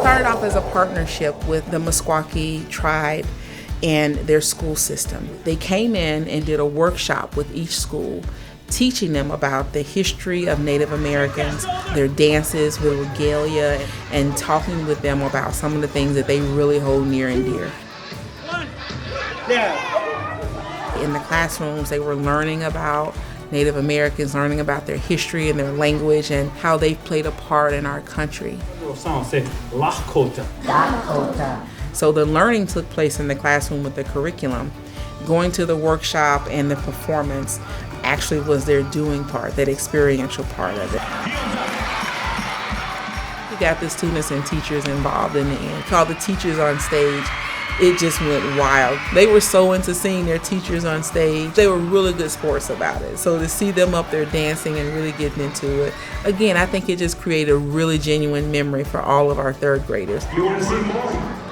started off as a partnership with the Meskwaki tribe and their school system. They came in and did a workshop with each school, teaching them about the history of Native Americans, their dances, their regalia, and talking with them about some of the things that they really hold near and dear. In the classrooms, they were learning about Native Americans, learning about their history and their language and how they played a part in our country. So the learning took place in the classroom with the curriculum. Going to the workshop and the performance actually was their doing part, that experiential part of it. We got the students and teachers involved in the end. Called the teachers on stage. It just went wild. They were so into seeing their teachers on stage. They were really good sports about it. So to see them up there dancing and really getting into it, again, I think it just created a really genuine memory for all of our third graders. You want to see more?